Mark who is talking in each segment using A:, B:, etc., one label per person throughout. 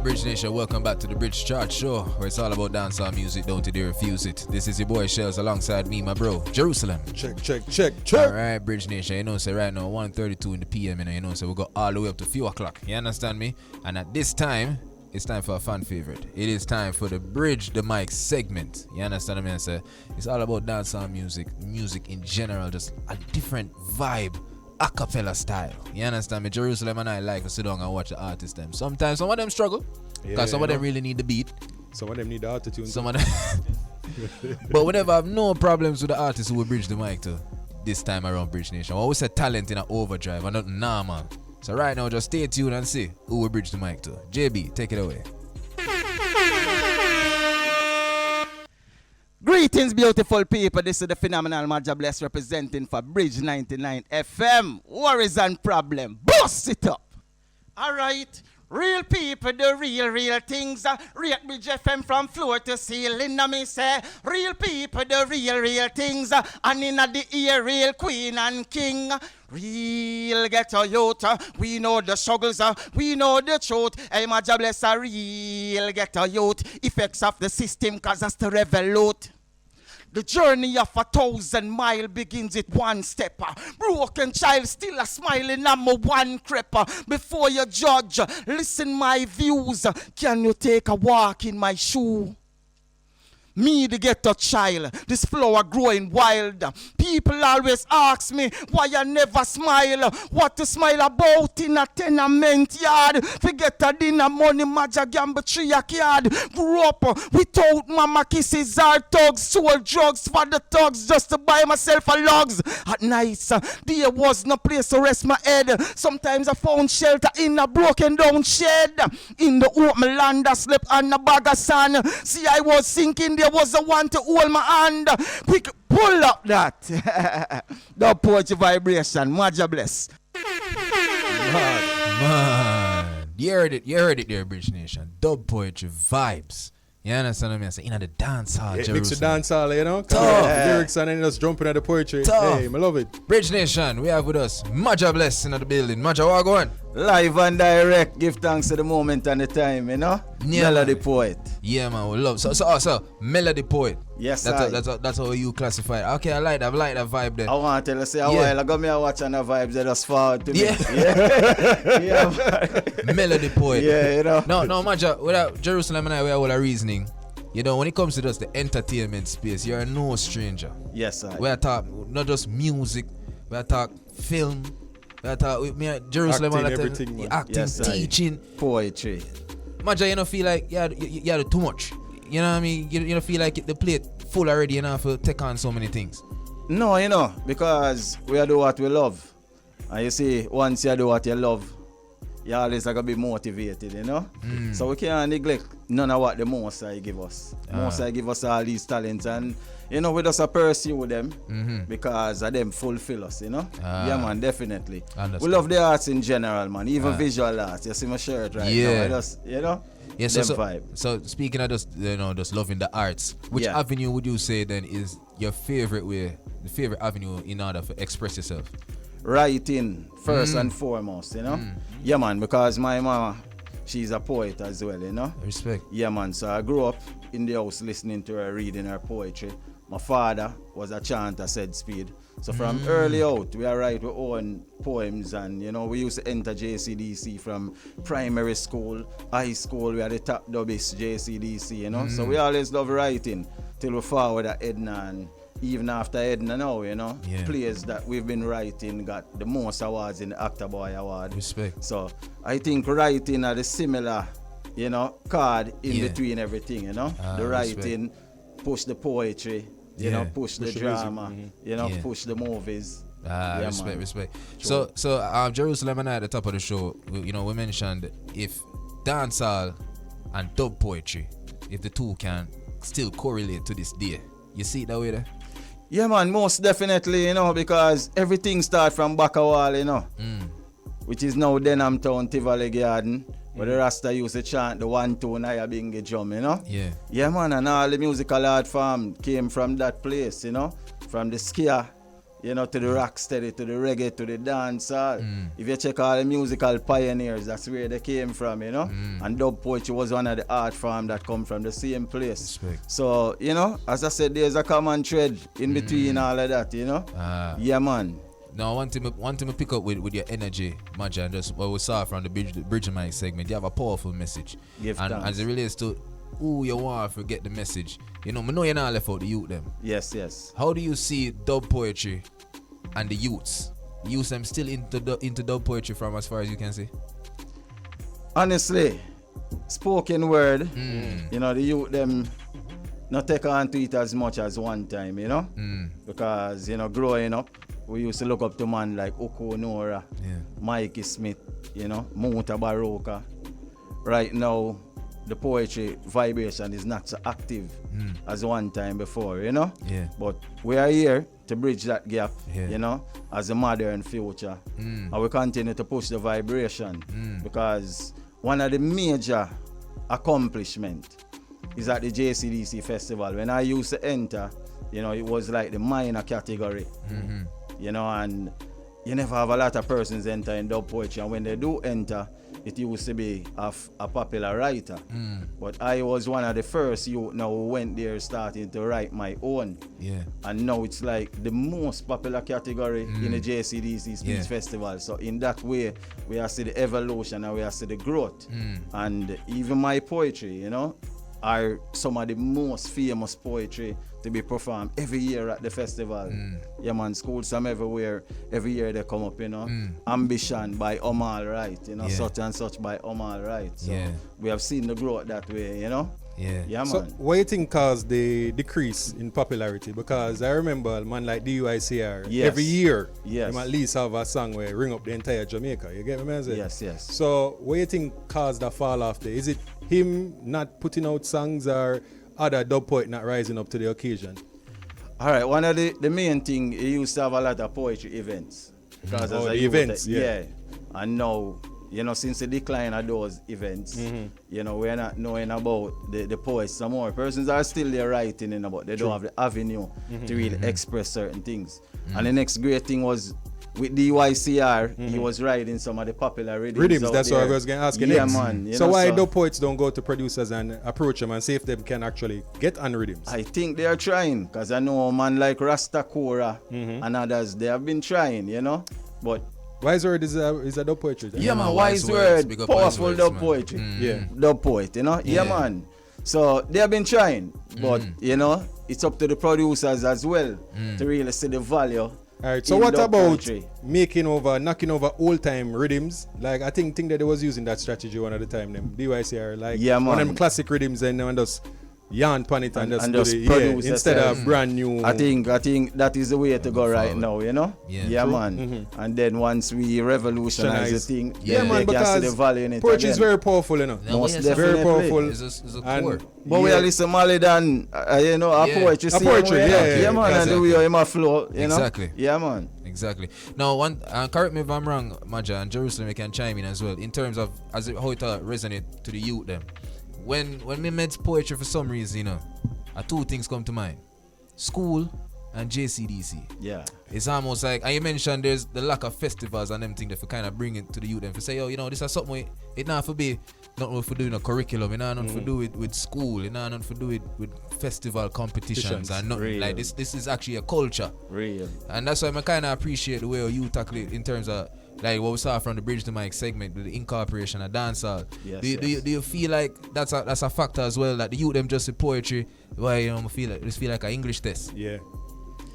A: Bridge Nation, welcome back to the Bridge Chart Show, where it's all about dancehall music, don't you dare refuse it. This is your boy Shells alongside me, my bro, Jerusalem.
B: Check.
A: Alright, Bridge Nation, you know, say right now, 1:32 in the PM, you know, so we go all the way up to 4 o'clock, you understand me? And at this time, it's time for a fan favorite. It is time for the Bridge the Mic segment. You understand me? I say it's all about dancehall music in general, just a different vibe, a cappella style. You understand me? Jerusalem and I like to sit down and watch the artists them. Sometimes some of them struggle, because some of them really need the beat.
B: Some of them need the autotune.
A: Some of them. But we never have no problems with the artists who will bridge the mic to this time around Bridge Nation. We always say talent in an overdrive and nothing nah, man. So right now, just stay tuned and see who will bridge the mic to. JB, take it away.
C: Greetings, beautiful people. This is the phenomenal Majah Bless representing for Bridge 99 FM. Worries and problem. Bust it up. All right. Real people do real things. Rate Bridge FM from floor to ceiling. Me say, real people do real things. And in the ear, real queen and king. Real ghetto youth, we know the struggles, we know the truth. Hey, Majah Bless a real ghetto youth. Effects of the system cause us to revolute. The journey of 1,000 miles begins with one step. Broken child still a smiling, I'm a one crepper. Before you judge, listen my views. Can you take a walk in my shoe? Me, the ghetto child, this flower growing wild. People always ask me why I never smile. What to smile about in a tenement yard? Forget a dinner money, Majah gamble 3 yard. Grew up without mama kisses or thugs. Sold drugs for the thugs just to buy myself a logs. At night, there was no place to rest my head. Sometimes I found shelter in a broken down shed. In the open land I slept on a bag of sand. See, I was sinking there. Was the one to hold my hand. Quick, pull up that. The poetry vibration. Majah Bless.
A: Man. You heard it there, Bridge Nation. Dub poetry vibes. You understand what I mean? I say, in the dance hall,
B: It
A: Jerusalem.
B: makes you dance hall, you know? Lyrics and then just jumping at the poetry.
A: Tough.
B: Hey, I love it.
A: Bridge Nation, we have with us Majah Bless in the building. Majah, what going?
C: Live and direct. Give thanks to the moment and the time, you know?
A: Yeah,
C: Melody
A: man.
C: poet.
A: Yeah, man, we love. So, melody poet.
C: Yes,
A: that's how you classify it. Okay, I like that vibe there.
C: I want to tell you, say a while ago, me watching the vibes that just forward to me.
A: Yeah. Melody poet.
C: Yeah, you know.
A: No, Majah, without Jerusalem and I, we have all a reasoning. You know, when it comes to just the entertainment space, you're no stranger.
C: Yes, sir.
A: We are talking not just music, we are talking film, we are talking Jerusalem
B: Acting,
A: and
B: everything, man.
A: acting,
C: Yes,
A: teaching.
C: Poetry.
A: Majah, you don't feel like you had too much. You know what I mean? You don't feel like the plate full already enough to take on so many things.
C: No, you know, because we do what we love. And you see, once you do what you love, you always going to be motivated, you know? So we can't neglect none of what the Most High give us. Most High give us all these talents and, you know, we just pursue them because of them fulfill us, you know? Yeah, man, definitely.
A: Understand.
C: We love the arts in general, man, even visual arts. You see my shirt right now. I just, you know?
A: Yeah,
C: vibe.
A: So speaking of just loving the arts, which avenue would you say then is your favorite way, the favorite avenue in order to express yourself?
C: Writing first and foremost, you know? Yeah, man, because my mama, she's a poet as well, you know?
A: Respect.
C: Yeah, man, so I grew up in the house listening to her reading her poetry. My father was a chanter, said speed. So from early out, we write our own poems and, you know, we used to enter JCDC from primary school, high school, we had the top dubbies JCDC, you know? So we always love writing till we forward at Edna and even after Edna now, you know, plays that we've been writing got the most awards in the Actor Boy Award.
A: Respect.
C: So I think writing are the similar, you know, card in between everything, you know? The writing, push the poetry, you know, push the drama, you know, push the movies.
A: Respect. Sure. So Jerusalem and I at the top of the show, we mentioned if dancehall and dub poetry, if the two can still correlate to this day. You see it that way there?
C: Yeah, man, most definitely, you know, because everything starts from Bakawal, you know, which is now Denham Town, Tivoli Garden, where the Rasta used to chant the 1-2 Naya Bingi drum, you know?
A: Yeah.
C: Yeah, man, and all the musical art form came from that place, you know, from the Skia you know, to the rock steady, to the reggae, to the dancehall. If you check all the musical pioneers, that's where they came from, you know. And dub poetry was one of the art form that come from the same place.
A: Respect.
C: So, you know, as I said, there's a common thread in between all of that, you know. Yeah, man.
A: Now, one thing I pick up with your energy, Majah, and just what we saw from the Bridge of Mic segment, you have a powerful message.
C: Give
A: and
C: thanks.
A: as it relates to who you want to get the message, you know, I know you're not left out the youth them.
C: Yes, yes.
A: How do you see dub poetry and the youths? The youths them still into dub poetry from as far as you can see?
C: Honestly, spoken word, you know, the youth them not take on to it as much as one time, you know? Because, you know, growing up, we used to look up to man like Oko Nora, Mikey Smith, you know, Munta Baroka. Right now, the poetry vibration is not so active as one time before, you know?
A: Yeah.
C: But we are here to bridge that gap,
A: Yeah.
C: you know, as a modern future. And we continue to push the vibration because one of the major accomplishments is at the JCDC festival. When I used to enter, you know, it was like the minor category. You know, and you never have a lot of persons enter in dub poetry, and when they do enter, it used to be a popular writer. But I was one of the first youth now who went there starting to write my own.
A: Yeah.
C: And now it's like the most popular category in the JCDC Speech Festival. So in that way, we are see the evolution and we are see the growth. And even my poetry, you know, are some of the most famous poetry to be performed every year at the festival. Yeah, man, schools from everywhere, every year they come up, you know. Ambition by Omar Wright, you know, such and such by Omar Wright. So we have seen the growth that way, you know. Yeah,
B: So
C: man.
B: what do you think caused the decrease in popularity? Because I remember a man like DUICR,
C: Yes.
B: every year,
C: Yes.
B: him at least have a song where ring up the entire Jamaica. You get me, man?
C: Yes, yes.
B: So what do you think caused the fall off there? Is it him not putting out songs or other dub poet not rising up to the occasion?
C: All right, one of the main thing, he used to have a lot of poetry events. Because as
B: Oh,
C: a
B: the
C: youth,
B: events, yeah.
C: And now, you know, since the decline of those events, you know, we're not knowing about the poets some more. Persons are still there writing, you know, but they don't have the avenue to really express certain things. And the next great thing was with DYCR, he was writing some of the popular rhythms. out
B: That's
C: there.
B: what I was going to ask you
C: Yeah,
B: next.
C: man. You
B: So
C: know,
B: why dub poets don't go to producers and approach them and see if them can actually get on rhythms?
C: I think they are trying, because I know a man like Rasta Kora and others, they have been trying, you know. But
B: Wise Word is a dub poetry.
C: yeah, man,
A: Wise
C: wise
A: Words,
C: word,
A: big up Wise
C: powerful
A: Words,
C: dub
A: man.
C: poetry.
B: Yeah.
C: Dub poet, you know? Yeah, man. So they have been trying, but you know, it's up to the producers as well to really see the value.
B: All right, so
C: in
B: what
C: dub
B: about
C: poetry.
B: knocking over old time rhythms? Like I think they was using that strategy one at the time. Them DYCR, like
C: Yeah,
B: one of
C: man.
B: them classic rhythms and just yarn pan it and
C: And
B: do
C: just
B: the-
C: produce
B: instead
C: yourself.
B: of brand new.
C: I think that is the way to go right now, you know?
A: Yeah.
C: Man. And then once we revolutionize the thing,
A: Yeah,
C: then
B: man,
C: they can see the
B: because
C: value in it
B: poetry is
C: again.
B: very powerful, you know.
A: Now,
C: Most
A: yes,
C: definitely.
B: Very powerful.
A: It's a
B: And-
A: core.
C: But we are listen Mali than you know, a
A: Yeah.
C: poetry.
B: A
C: same
B: poetry,
C: way,
B: yeah,
C: yeah, man, and the
A: exactly.
C: way him a flow, you know?
A: Exactly.
C: Yeah, man.
A: Exactly. Now, correct me if I'm wrong, Majah, and Jerusalem, you can chime in as well, in terms of how it resonate to the youth them. When we met poetry for some reason, you know, two things come to mind. School and JCDC.
C: Yeah.
A: It's almost like, and you mentioned there's the lack of festivals and them things that for kind of bring it to the youth and for say, oh, you know, this is something, it not for be, not for doing a curriculum, it not nothing for do it with school, it not nothing for do it with festival competitions and nothing.
C: Real.
A: Like this is actually a culture.
C: Real.
A: And that's why I kind of appreciate the way you tackle it in terms of like what we saw from the Bridge to Mic segment, with the incorporation of dancehall.
C: Yes,
A: Do you feel like that's a factor as well, that the youth them just with poetry, why you know I feel like an English test?
B: Yeah.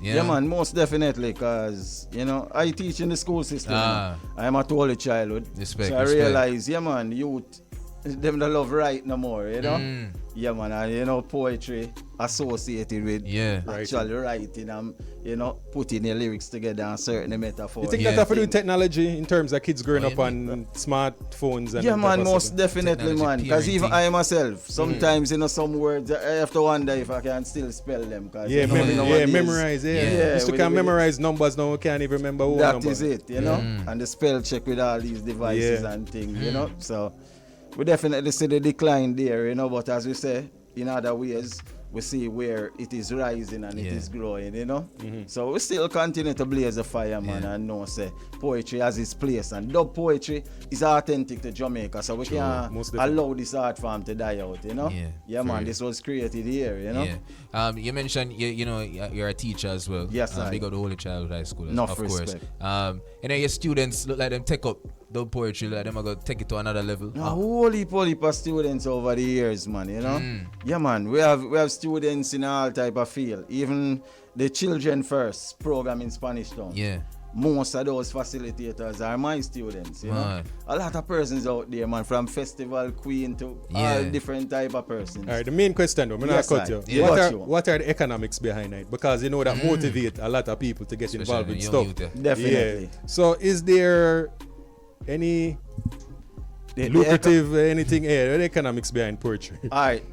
C: Yeah, man, most definitely, because, you know, I teach in the school system.
A: Ah.
C: You know. I'm a early childhood.
A: Respect,
C: so I
A: respect.
C: realize, yeah, man, youth, them that love write no more, you know? Yeah, man, and, you know, poetry associated with actual writing and, you know, putting your lyrics together and certain metaphors.
B: You think that have to do with technology in terms of kids growing up on smartphones and
C: yeah,
B: that
C: man,
B: type of
C: most
B: stuff?
C: definitely,
A: Technology,
C: man. Because even
A: parenting.
C: I myself, sometimes, you know, some words, I have to wonder if I can still spell them. Cause
B: Yeah,
C: you know, nowadays,
B: memorize. Yeah,
C: Yeah,
B: used to
C: with-
B: can
C: with-
B: memorize numbers now. We can't even remember what
C: That
B: number.
C: is it, you know, and the spell check with all these devices and things, you know. So we definitely see the decline there, you know. But as we say, in other ways, we see where it is rising and it is growing, you know. So we still continue to blaze the fire, man, and know say poetry has its place, and dub poetry is authentic to Jamaica, so we can't allow this art form to die out, you know. Yeah, man, this was created here, you know.
A: You mentioned you know you're a teacher as well.
C: Yes, I
A: big up the Holy Child High School,
C: Enough
A: of
C: respect.
A: course. And then your students look like them take up dub poetry, like them are gonna take it to another level.
C: A whole heap of students over the years, man, you know. Yeah, man, we have students in all type of field, even the Children First program in Spanish Town.
A: Yeah.
C: Most of those facilitators are my students, you know. A lot of persons out there, man, from festival queen to all different type of persons.
B: All right, the main question though, I'm not cut you. What are the economics behind it? Because you know that motivate a lot of people to get involved with stuff.
C: Definitely.
B: So is there any lucrative anything here? The economics behind poetry?
C: All right.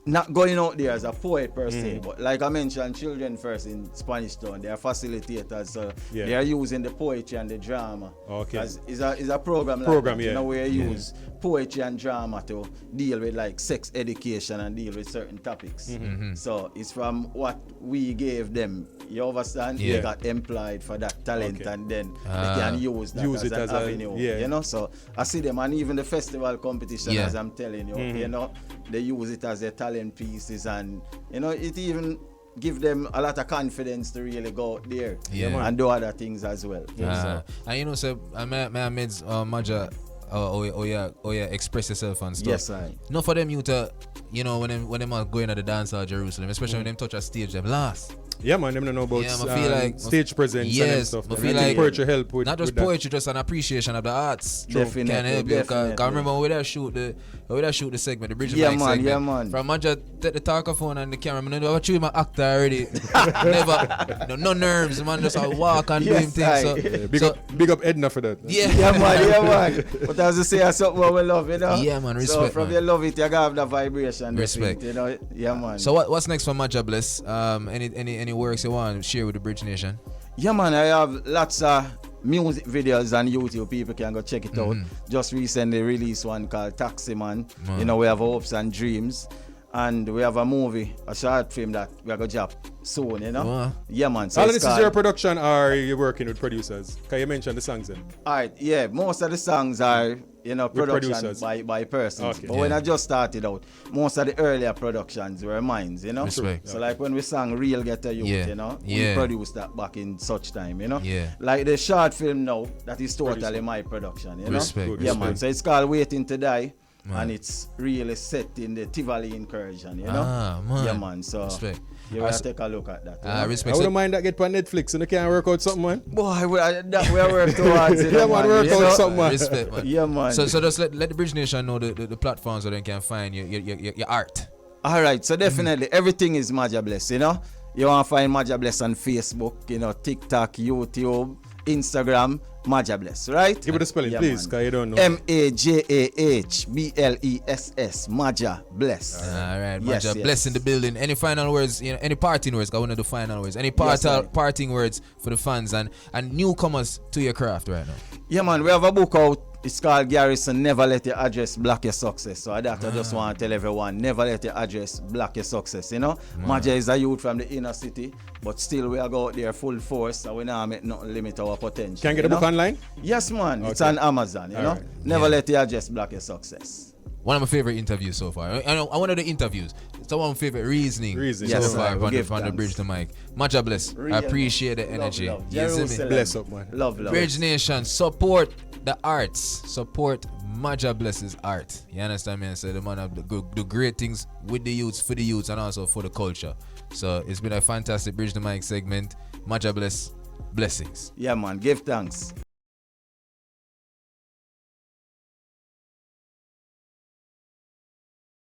C: Not going out there as a poet per se, but like I mentioned, Children First in Spanish Town, they are facilitators, so they are using the poetry and the drama.
B: Okay.
C: It's a program like that, you know, where you use poetry and drama to deal with like sex education and deal with certain topics. So it's from what we gave them. You understand? They got employed for that talent, and then they can use that as an avenue. You know, so I see them, and even the festival competition, as I'm telling you, you know, they use it as their talent pieces, and you know, it even give them a lot of confidence to really go out there and do other things as well.
A: And you know, so my mates, Majah, express yourself and stuff.
C: Yes, I.
A: Not for them, you to, you know, when them are going to the Dancehall Jerusalem, especially when them touch a stage, them last.
B: Yeah, man, them don't know about
A: feel like
B: stage presence and stuff.
A: I feel like
B: poetry help with
A: not just
B: with
A: poetry, just an appreciation of the arts.
C: Definitely,
A: can help you. Cause remember when we shoot the segment, the Bridge of Mike segment.
C: Yeah, man.
A: From Majah, take the talkaphone and the camera. I never treat my actor already. Never, no nerves, man. Just walk and do him things. So,
B: big up Edna for that.
C: Yeah, man. But as you say, something we love, you know.
A: Yeah, man. Respect.
C: So from
A: man.
C: you love it, you gotta have the vibration.
A: Respect.
C: You know. Yeah, man.
A: So what's next for Majah Bless? Any works you want to share with the Bridge Nation?
C: Yeah, man, I have lots of music videos on YouTube. People can go check it out. Just recently released one called Taxi Man. You know, we have hopes and dreams. And we have a movie, a short film that we are going to drop soon, you know? Yeah, man. So
B: all of this is your production, or are you working with producers? Can you mention the songs then?
C: Alright, yeah. Most of the songs are, you know, production by persons.
B: Okay.
C: But when I just started out, most of the earlier productions were mine, you know?
A: Respect.
C: So like when we sang Real Get a Youth, you know? We produced that back in such time, you know?
A: Yeah.
C: Like the short film now, that is totally my production, you know?
A: Respect.
C: Yeah, man. So it's called Waiting to Die. And it's really set in the Tivoli incursion, you know?
A: Man.
C: Yeah, man. So
A: respect.
C: you will take a look at that.
A: Respect.
B: I wouldn't mind that get on Netflix and you can't work out something, man.
C: Boy, we are working towards it.
B: Yeah, man, work out something, man.
A: Respect, man.
C: Yeah, man.
A: So just let the Bridge Nation know the platforms where they can find your art.
C: All right, so definitely everything is Majah Bless, you know? You want to find Majah Bless on Facebook, you know, TikTok, YouTube, Instagram, Majah Bless, right?
B: Give it a spelling, please, because you don't know.
C: MAJAHBLESS, Majah Bless.
A: All right,
C: Yes,
A: Majah
C: yes.
A: Bless in the building. Any final words, you know, any parting words? I want to do final words. Any parting words for the fans and newcomers to your craft right now?
C: Yeah, man, we have a book out. It's called Garrison, Never Let Your Address Block Your Success. So that I just want to tell everyone, never let your address block your success, you know? Majah is a youth from the inner city, but still we are go out there full force, so we not make nothing limit our potential.
B: Can you get the book online?
C: Yes, man.
B: Okay.
C: It's on Amazon, you know?
B: Right.
C: Never let your address block your success.
A: One of my favorite interviews so far. I one of the interviews. It's one of my favorite reasoning
C: Yes,
A: so far
C: sir.
A: from
C: Give
A: the
C: thanks.
A: Bridge to Mike. Majah Bless. I appreciate the energy.
C: Love.
A: You see me?
C: Jerusalem.
B: Bless up, man.
C: Love.
A: Bridge Nation, support the arts. Support Majah Bless's art. You understand me? So the man have do great things with the youths, for the youths, and also for the culture. So it's been a fantastic Bridge to Mike segment. Majah Bless, blessings.
C: Yeah, man. Give thanks.